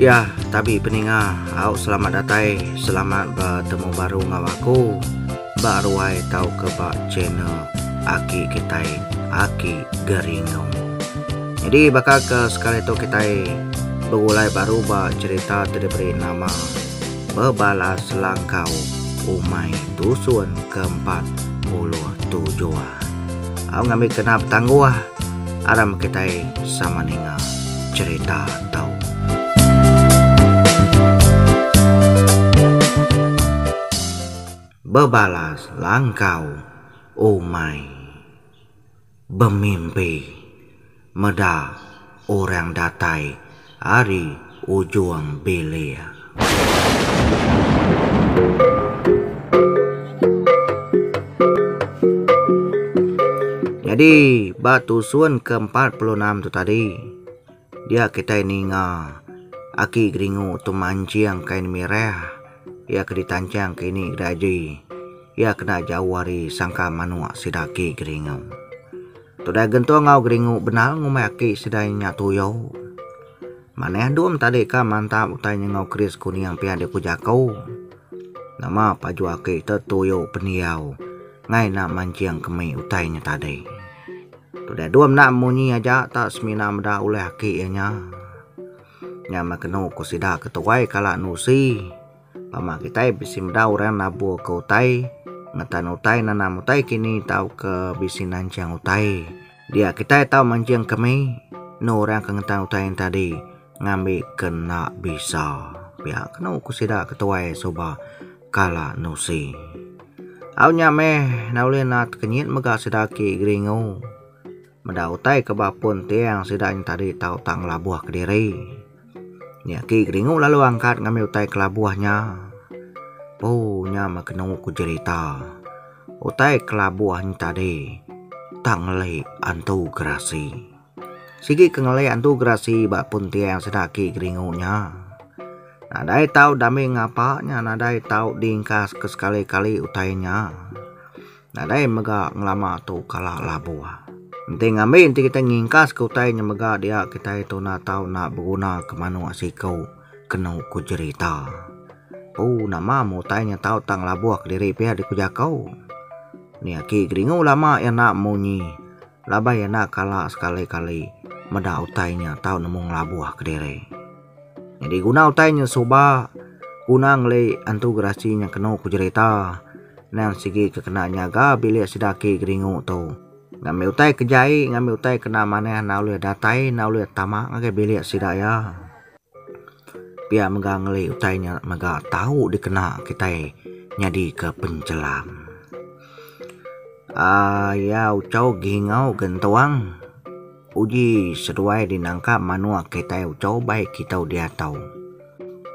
Ya, tapi peninga, au selamat datang, selamat bertemu baru ngawaku. Baru ai tahu ke bak channel Aki Kitai, Aki Geringau. Jadi bakal ke sekali tu kita berulai baru bak cerita diberi nama Berbalas Langkau Umai Dusun ke-47. Au ngambil kena bertangguh, aram kita sama ninga cerita tahu. Berbalas langkau umai bermimpi meda orang datai hari ujung belia. Jadi batu suan ke-46 tu tadi dia kita ninga Aki Geringau tu mancing kain merah. Ia keditancang kini graji. Ia kena jauh hari sangka manua sidaki Geringau. Tudah gentua ngau Geringau benar ngumai Aki sidainya tuyo. Mana dum tadi ka mantap utainya ngau keris kuning yang pian di kujakau. Nama paju Aki tertuyo peniau. Ngai nak mancing kemi utainya tadi. Tudah dum nak munyi aja tak semina meda oleh Aki ianya. Nyama kena kusida ketuai kala nusi. Pama kita bisi meda orang nabu ke utai. Ngatan utai nanam utai kini tahu ke bisi nancang utai. Dia kita tahu mancing kami. No orang ke ngetan utai yang tadi. Ngambil kena bisa. Biar kena kusida ketuai soba kala nusi. Au nyame naulih nak kenyit mega sidaki Geringau. Meda utai ke bapun tiang sidanya tadi tahu tang labuah ke diri. Ya Ki Geringau lalu angkat ngambil utai kelabuahnya. Punya makenau ku cerita. Utai kelabuahnya tadi tak ngelai antu gerasi. Sigi kengelai antu gerasi bak pun tiang sedaki Geringau nya. Nadai tahu dami ngapanya, nadai tahu diingkas ke sekali-kali utainya. Nadai mega ngelama tu kala labuah. Nanti ngambil nanti kita ngingkas ke utainya mega dia kita itu nak tahu nak berguna ke mana asikau kena ku cerita. Nama mutainya tahu tang labuah ke diri pihak di kujakau. Ni Aki Geringau lama yang nak munyi. Labai yang nak kalah sekali-kali. Meda utainya tahu nemung labuah ke diri. Jadi guna utainya soba. Guna ngelai antu gerasinya kena ku cerita. Nang sigi kekena nyaga bilik sidaki Geringau tu. Ngambil utai kejai, ngambil utai kena maneh naulih datai, naulih tamak ngagai bilik sidaya. Pia mega ngelai utainya mega tahu dikena kita nyadi ke pencelam. Ya ucau Geringau gentuang. Uji seduai dinangkap manua kita ucau baik kita dia tahu.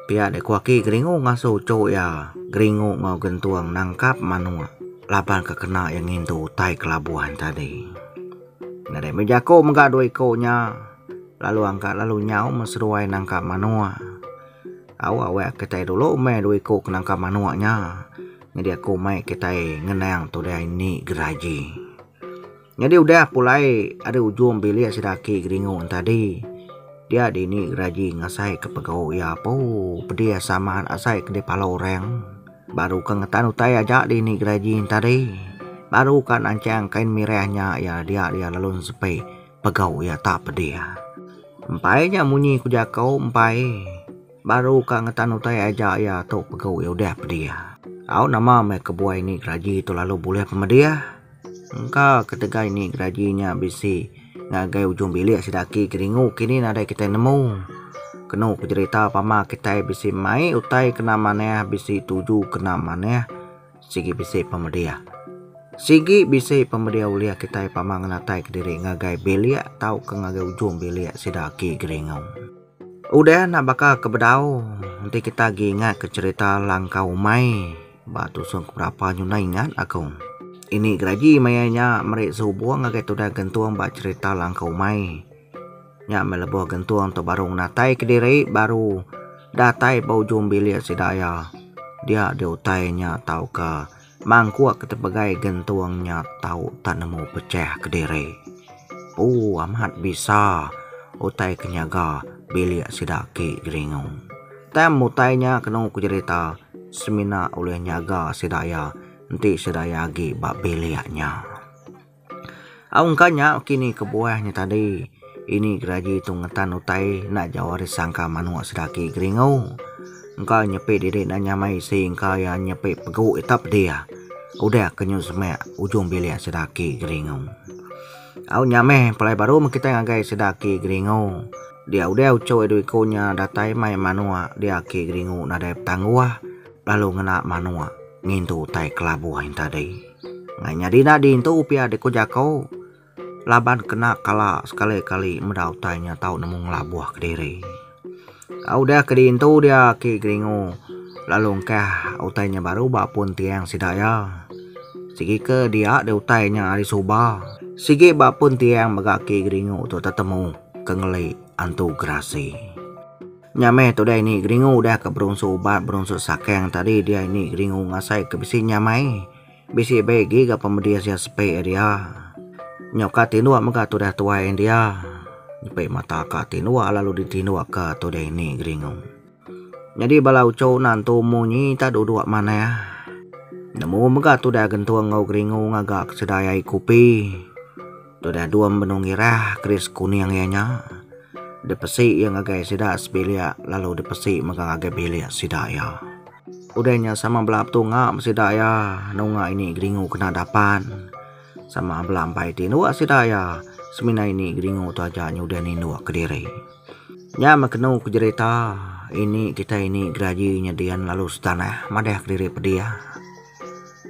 Pia deku Aki Geringau ngasuh ucau ya Geringau ngau gentuang nangkap manua. Laban kekena yang itu utai kelabuhan tadi. Nadai mejako mega dua ikonya. Lalu angkat lalu nyau meseruai nangkap manua. Awak kita dulu me dua iko nangkap manuanya. Jadi aku mai kita ngenang tu dah ini geraji. Jadi udah pulai ada ujung bilik sidaki Geringau tadi. Dia di ini geraji ngasai ke pegau ya po pedia samaan asai ke di palau reng. Baru kengetan utai aja di ini geraji tadi. Baru kan ancang kain mirahnya ya dia lalu sepai pegau ya tak pedia. Empainya munyi kujakau empai. Baru kengetan utai aja ya tu pegau ya udah pedia. Au nama me kebuah ini geraji itu lalu boleh pemedia. Engkau ketika ini gerajinya bisi ngagai ujung bilik sidaki Geringau kini nadai kita nemu. Kena ku cerita pama kita bisi mai utai kena maneh bisi tuju kena maneh sigi bisi pemedia. Sigi bisi pemedia ulia kita pama ngenatai ke diri ngagai belia tau ke ngagai ujung belia sidaki Geringau. Udah nak bakal kebedau nanti kita ingat ke cerita langkau mai batu sung berapa nyuna ingat aku. Ini geraji mayanya merik subuh ngagai tudah gentuang bak cerita langkau mai. Nya melebuh gentuang tu baru natai ke diri baru datai bau jum bilik sidaya. Dia diutainya tahu ke mangkuak ketebagai gentuangnya tahu tak nemu pecah ke diri. Amat bisa utai kenyaga bilik sidaki geringu. Tem utainya kena kujerita semina oleh nyaga sidaya nanti sidaya agi bak biliknya. Aungkanya kini kebuahnya tadi ini geraji tungetan utai nak jawari sangka manua sidaki geringu. Engkau nyepe diri na nyamai sehingga ya nyepe pegu etap dia. Udah kenyu semek ujung bilik sidaki geringu. Au nyame pelai baru kita ngagai sidaki geringu. Dia udah uco edu ikonya datai mai manua dia ki geringu nadai tangguah lalu ngena manua ngintu tai kelabuah yang tadi. Ngai nyadi nadi itu upia deko jakau. Laban kena kala sekali-kali medau tainya tau nemu ngelabuah ke diri. Au dah ke dintu dia ki geringu. Lalu kah utainya baru bapun tiang sidaya. Sigi ke dia de utainya ari suba. Sigi bapun tiang megaki geringu tu tetemu kengeli antu gerasi. Nyame tu dah ini geringu dah ke berunsu ubat berunsu sakeng tadi dia ini geringu ngasai ke bisi nyamai. Bisi bagi ke pemedia sia sepe dia. Nyoka tinua mega tu dah tuain dia. Nyepe mata ka tinua lalu ditinua ke tu dah ini geringu. Jadi balau cow nantu munyi tak duduk mana ya. Nemu mega tu dah gentuang ngau geringu ngagak sedayai kupi. Tu dah dua menungirah keris kuning ianya. Depesi yang agak sidak sebelia lalu depesi mega agak belia sidaya. Udahnya sama belap tunga sidaya nunga ini geringu kena dapan. Sama belampai tinua sidaya semina ini geringu tu aja nyudah ninua ke diri. Nya makenu kujerita ini kita ini geraji nyedian lalu setanah madah ke diri pedia.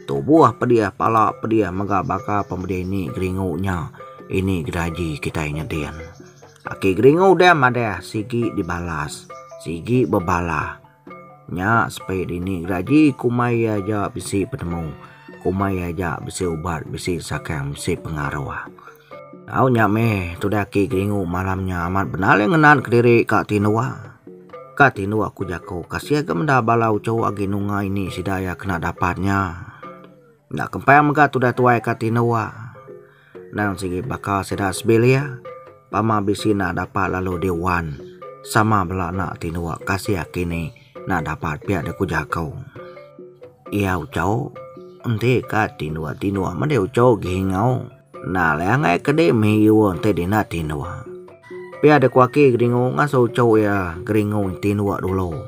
Tubuh pedia pala pedia mega baka pemedia ini geringunya ini geraji kita nyedian. Aki geringu dah madah sigi dibalas sigi bebala. Nya seped ini geraji kumai aja bisi penemu. Kumai aja bisi ubat bisi sakang bisi pengaruh. Au nyame tu dah ki geringu malamnya amat benar yang ngenan ke diri kak tinua. Kak tinua ku jako kasih ke menda balau cow agi nunga ini sidaya kena dapatnya. Nak kempai mega tu dah tuai kak tinua. Nang sigi bakal sedah sebelia. Pama bisi nak dapat lalu dewan. Sama belak nak tinua kasih kini nak dapat pihak deku jakau. Ia ucau. Ente kak tinua mende ucau gingau. Nah leangai kede miyu ente dina tinua. Pihak deku aki geringu ngaso ucau ya geringu tinua dulu.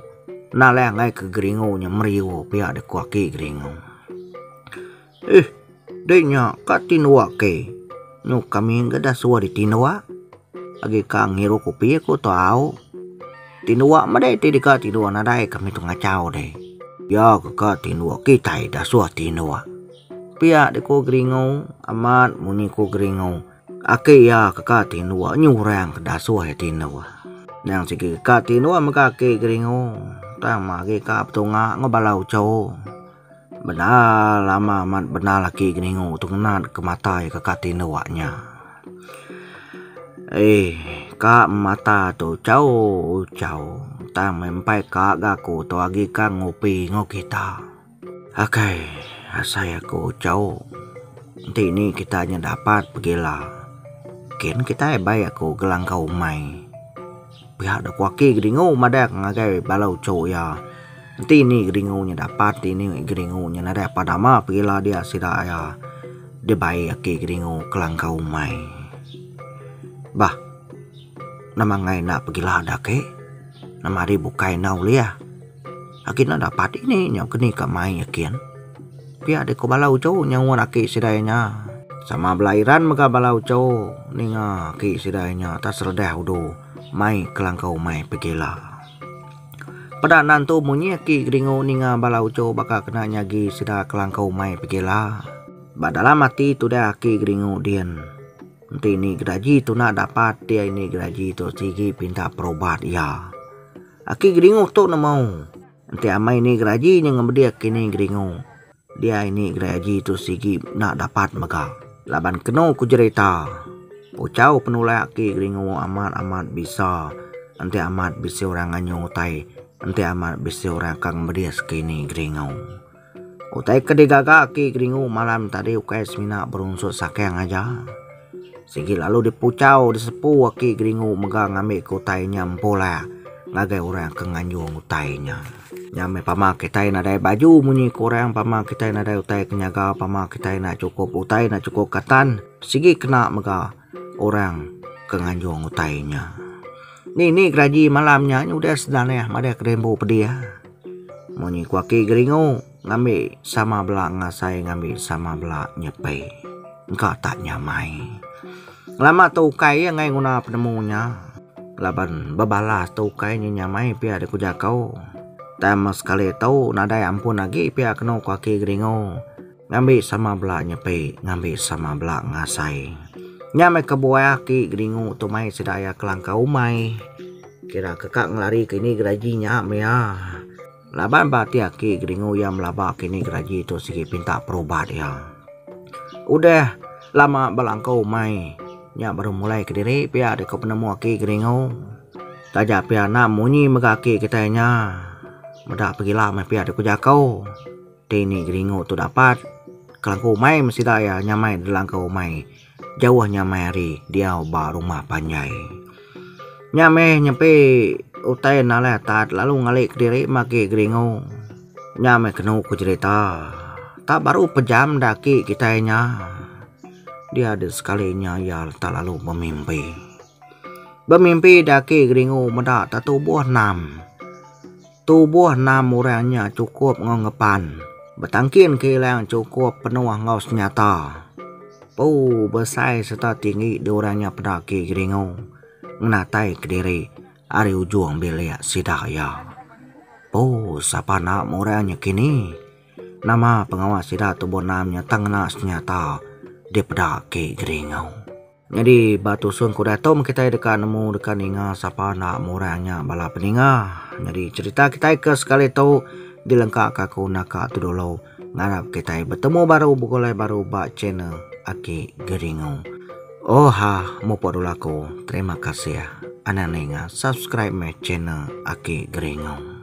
Nah leangai ke geringu nya meriu pihak deku aki geringu. Denya kak tinua ke. Nyu kami ngada suwa di tinua. Agi kang ngiru kopi aku tahu. Tinua made ti dika tinua nadai kami tu ngacau deh. Ya kak tinua kita dah suwa tinua. Pihak deko geringu amat muni ko geringu. Ake ya kak tinua nyurang ke dasuwa ya tinua. Yang sigi kak tinua maka ke geringu. Tang magi kak petunga ngobalau cow. Benar lama amat benar laki geringu tu kena ke mata ya kak tinuanya. Kak mata tu cau. Tang mempai kak gaku tu agi kak ngopi ngokita. Akai, saya ku cau. Nanti ini kita hanya dapat pergilah. Kin kita baik aku gelang kau mai. Pihak dak waki geringu madak ngagai balau cau ya. Nanti ini geringunya dapat ini geringunya nada padama pergilah dia sidaya. Dia baik aki geringu gelang kau mai. Bah, nama ngai nak pergilah ada ke? Nama hari bukai nau lia. Akhirnya dapat ini nyau kini ke mai yakin. Pihak deko balau cau nyawan aki sidayanya. Sama belairan maka balau cau ninga aki sidayanya tak serdah udu mai kelang kau mai pergilah. Pada nantu munyi aki geringu ninga balau cau baka kena nyagi sida kelang kau mai pergilah. Badalah mati tu dah aki geringu dian. Nanti ini geraji tu nak dapat dia ini geraji tu sigi pinta perobat ya. Aki geringu tu nak mau. Nanti amai ini geraji yang ngebedia kini geringu. Dia ini geraji tu sigi nak dapat mega. Laban kena ku cerita. Ucau penulai aki geringu amat bisa. Nanti amat bisa orang anyo utai. Nanti amat bisa orang kang bedia sekini geringu. Utai kedigaga aki geringu malam tadi ukai semina berunsur sakeng aja. Sigi lalu dipucau disepu aki geringu megang ambil kutai nyampola ngagai orang kenganjung utainya. Nyame pama kita nadai baju munyi kurang pama kita nadai utai kenyaga pama kita nak cukup utai nak cukup katan sigi kena mega orang kenganjung utainya. Ni geraji malamnya udah sedang ya mada kerembo pedia. Munyi kuaki geringu ngambil sama belak ngasai ngambil sama belak nyepai. Engkau tak nyamai. Lama tau kai yang ngai guna penemunya. Laban babalas tau kai nyamai pia de kujakau. Tama sekali tahu nadai ampun lagi pia kena kuaki geringu. Ngambil sama belak nyepai, ngambil sama belak ngasai. Nyamai kebuaya ki geringu tu mai sedaya kelangkau mai. Kira kekak ngelari ke ini gerajinya mea. Laban batia ki geringu yang melabak kini geraji tu sigi pinta perubat ya. Udah lama belangkau mai. Nya baru mulai ke diri pia de kau penemu ki geringu. Tajak pia nak munyi megaki kitanya. Medak pergi lama pia de kujakau. Dini geringu tu dapat. Kelangkau mai mesti daya nyamai delangkau mai. Jauh nyamai hari dia ubah rumah panjai. Nyamai nyampe utai nalai tat lalu ngalik diri maki geringu. Nyamai kena ku cerita. Tak baru pejam daki kitanya. Dia ada sekalinya ya tak lalu bermimpi. Bermimpi daki geringu medak tak tubuh 6. Tubuh 6 orangnya cukup ngongepan. Bertangkin kilang cukup penuh ngau senjata. Besar serta tinggi diorangnya pendaki geringu. Menatai ke diri hari ujung bilik sidaya. Siapa nak orangnya kini? Nama pengawas sidak tubuh 6-nya tengah senjata di pendaki geringu. Jadi batu sun kuda tom kita dekat nemu dekat ninga siapa nak orangnya bala peninga. Jadi cerita kita ke sekali tahu dilengkap kaku nakak tu dulu. Ngarap kita bertemu baru bukulai baru bak channel Aki Geringu. Mau dulu aku. Terima kasih ya. Anak ninga subscribe my channel Aki Geringu.